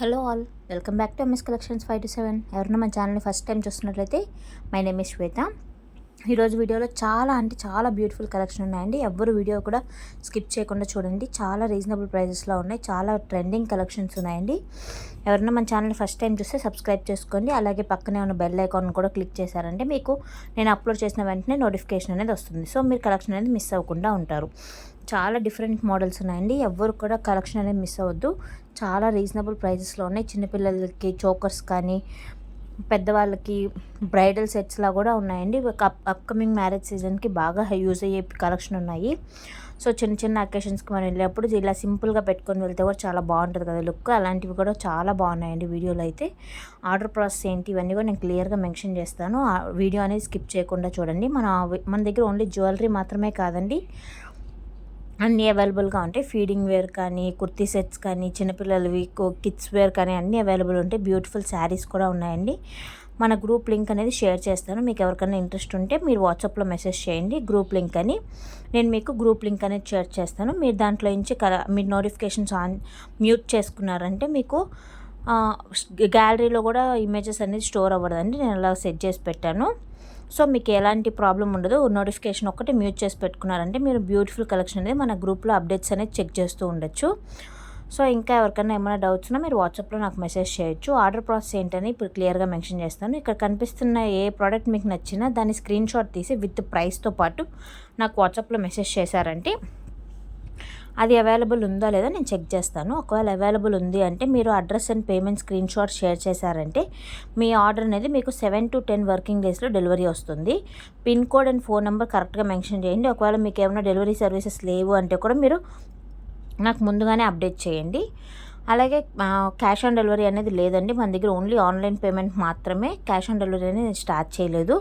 Hello all, welcome back to MS collections 5 to 7. ఎవరైనా మన ఛానల్ని ఫస్ట్ టైం చూస్తున్నట్లయితే మై నేమ్ ఇస్ శ్వేత. ఈరోజు వీడియోలో చాలా బ్యూటిఫుల్ కలెక్షన్ ఉన్నాయండి. ఎవ్వరు వీడియో కూడా స్కిప్ చేయకుండా చూడండి. చాలా రీజనబుల్ ప్రైజెస్లో ఉన్నాయి. చాలా ట్రెండింగ్ కలెక్షన్స్ ఉన్నాయండి. ఎవరైనా మన ఛానల్ని ఫస్ట్ టైం చూస్తే సబ్స్క్రైబ్ చేసుకోండి. అలాగే పక్కనే ఉన్న బెల్ ఐకాన్ కూడా క్లిక్ చేశారంటే మీకు నేను అప్లోడ్ చేసిన వెంటనే నోటిఫికేషన్ అనేది వస్తుంది. సో మీరు కలెక్షన్ అనేది మిస్ అవ్వకుండా ఉంటారు. చాలా డిఫరెంట్ మోడల్స్ ఉన్నాయండి. ఎవ్వరు కూడా కలెక్షన్ అనేది మిస్ అవ్వద్దు. చాలా రీజనబుల్ ప్రైజెస్లో ఉన్నాయి. చిన్నపిల్లలకి చోకర్స్ కానీ, పెద్దవాళ్ళకి బ్రైడల్ సెట్స్లా కూడా ఉన్నాయండి. అప్కమింగ్ మ్యారేజ్ సీజన్కి బాగా యూజ్ అయ్యే కలెక్షన్ ఉన్నాయి. సో చిన్న అకేషన్స్కి మనం వెళ్ళేప్పుడు ఇలా సింపుల్గా పెట్టుకొని వెళ్తే కూడా చాలా బాగుంటుంది కదా లుక్. అలాంటివి కూడా చాలా బాగున్నాయండి. వీడియోలో అయితే ఆర్డర్ ప్రాసెస్ ఏంటి ఇవన్నీ కూడా నేను క్లియర్గా మెన్షన్ చేస్తాను. ఆ వీడియో అనేది స్కిప్ చేయకుండా చూడండి. మన దగ్గర ఓన్లీ జ్యువెలరీ మాత్రమే కాదండి, అన్నీ అవైలబుల్గా ఉంటాయి. ఫీడింగ్ వేర్ కానీ, కుర్తీ సెట్స్ కానీ, చిన్నపిల్లలవి కిడ్స్ వేర్ కానీ అన్నీ అవైలబుల్ ఉంటాయి. బ్యూటిఫుల్ శారీస్ కూడా ఉన్నాయండి. మన గ్రూప్ లింక్ అనేది షేర్ చేస్తాను. మీకు ఎవరికైనా ఇంట్రెస్ట్ ఉంటే మీరు వాట్సాప్లో మెసేజ్ చేయండి గ్రూప్ లింక్ అని. నేను మీకు గ్రూప్ లింక్ అనేది షేర్ చేస్తాను. మీరు దాంట్లో నుంచి మీరు నోటిఫికేషన్స్ మ్యూట్ చేసుకున్నారంటే మీకు గ్యాలరీలో కూడా ఇమేజెస్ అనేది స్టోర్ అవ్వదండి. నేను అలా సెట్ చేసి పెట్టాను. సో మీకు ఎలాంటి ప్రాబ్లం ఉండదు. నోటిఫికేషన్ ఒక్కటి మ్యూట్ చేసి పెట్టుకున్నారంటే మీరు బ్యూటిఫుల్ కలెక్షన్ అనేది మన గ్రూప్లో అప్డేట్స్ అనేది చెక్ చేస్తూ ఉండొచ్చు. సో ఇంకా ఎవరికైనా ఏమైనా డౌట్స్ ఉన్నా మీరు వాట్సాప్లో నాకు మెసేజ్ చేయొచ్చు. ఆర్డర్ ప్రాసెస్ ఏంటని ఇప్పుడు క్లియర్గా మెన్షన్ చేస్తాను. ఇక్కడ కనిపిస్తున్న ఏ ప్రోడక్ట్ మీకు నచ్చినా దాన్ని స్క్రీన్ షాట్ తీసి విత్ ప్రైస్తో పాటు నాకు వాట్సాప్లో మెసేజ్ చేశారంటే అది అవైలబుల్ ఉందో లేదో నేను చెక్ చేస్తాను. ఒకవేళ అవైలబుల్ ఉంది అంటే మీరు address and payment screen shot share చేశారంటే మీ ఆర్డర్ అనేది మీకు 7 to 10 వర్కింగ్ డేస్లో డెలివరీ వస్తుంది. Pin code and phone number కరెక్ట్గా మెన్షన్ చేయండి. ఒకవేళ మీకు ఏమైనా డెలివరీ సర్వీసెస్ లేవు అంటే కూడా మీరు నాకు ముందుగానే అప్డేట్ చేయండి. అలాగే క్యాష్ ఆన్ డెలివరీ అనేది లేదండి. మన దగ్గర ఓన్లీ ఆన్లైన్ పేమెంట్ మాత్రమే. క్యాష్ ఆన్ డెలివరీ అనేది నేను స్టార్ట్ చేయలేదు.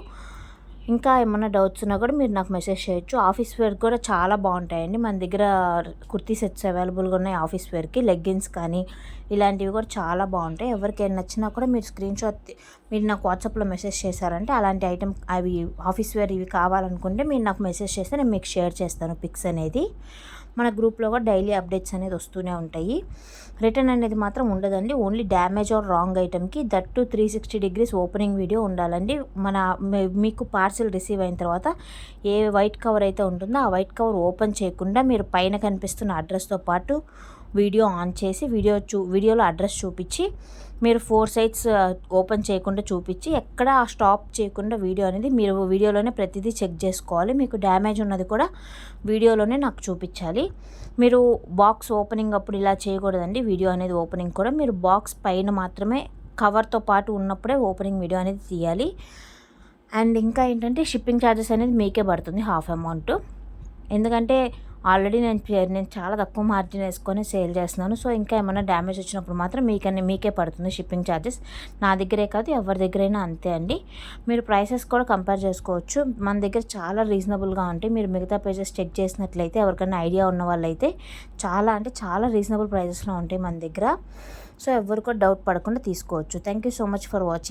ఇంకా ఏమన్నా డౌట్స్ ఉన్నా కూడా మీరు నాకు మెసేజ్ చేయొచ్చు. ఆఫీస్ వేర్ కూడా చాలా బాగుంటాయండి. మన దగ్గర కుర్తీ సెట్స్ అవైలబుల్గా ఉన్నాయి. ఆఫీస్ వేర్కి లెగ్గిన్స్ కానీ ఇలాంటివి కూడా చాలా బాగుంటాయి. ఎవరికైనా నచ్చినా కూడా మీరు స్క్రీన్ షాట్ మీరు నాకు వాట్సాప్లో మెసేజ్ చేశారంటే అలాంటి ఐటమ్ అవి ఆఫీస్ వేర్ ఇవి కావాలనుకుంటే మీరు నాకు మెసేజ్ చేస్తే నేను మీకు షేర్ చేస్తాను పిక్స్ అనేది. మన గ్రూప్లో కూడా డైలీ అప్డేట్స్ అనేది వస్తూనే ఉంటాయి. రిటర్న్ అనేది మాత్రం ఉండదండి. ఓన్లీ డ్యామేజ్ ఆర్ రాంగ్ ఐటమ్కి దట్టు 360 degrees ఓపెనింగ్ వీడియో ఉండాలండి. మీకు పార్సిల్ రిసీవ్ అయిన తర్వాత ఏ వైట్ కవర్ అయితే ఉంటుందో ఆ వైట్ కవర్ ఓపెన్ చేయకుండా మీరు పైన కనిపిస్తున్న అడ్రస్తో పాటు వీడియో ఆన్ చేసి వీడియోలో అడ్రస్ చూపించి మీరు 4 sides ఓపెన్ చేయకుండా చూపించి ఎక్కడ స్టాప్ చేయకుండా వీడియో అనేది మీరు వీడియోలోనే ప్రతిదీ చెక్ చేసుకోవాలి. మీకు డ్యామేజ్ ఉన్నది కూడా వీడియోలోనే నాకు చూపించాలి. మీరు బాక్స్ ఓపెనింగ్ అప్పుడు ఇలా చేయకూడదండి. వీడియో అనేది ఓపెనింగ్ కూడా మీరు బాక్స్ పైన మాత్రమే కవర్తో పాటు ఉన్నప్పుడే ఓపెనింగ్ వీడియో అనేది తీయాలి. అండ్ ఇంకా ఏంటంటే షిప్పింగ్ ఛార్జెస్ అనేది మీకే పడుతుంది హాఫ్ అమౌంట్. ఎందుకంటే ఆల్రెడీ నేను చాలా తక్కువ మార్జిన్ వేసుకొని సేల్ చేస్తున్నాను. సో ఇంకా ఏమైనా డ్యామేజ్ వచ్చినప్పుడు మాత్రం మీకే పడుతుంది షిప్పింగ్ ఛార్జెస్. నా దగ్గరే కాదు ఎవరి దగ్గరైనా అంతే అండి. మీరు ప్రైసెస్ కూడా కంపేర్ చేసుకోవచ్చు. మన దగ్గర చాలా రీజనబుల్గా ఉంటాయి. మీరు మిగతా పేజెస్ చెక్ చేసినట్లయితే ఎవరికైనా ఐడియా ఉన్న వాళ్ళైతే చాలా రీజనబుల్ ప్రైజెస్లో ఉంటాయి మన దగ్గర. సో ఎవరు కూడా డౌట్ పడకుండా తీసుకోవచ్చు. Thank you so much for watching.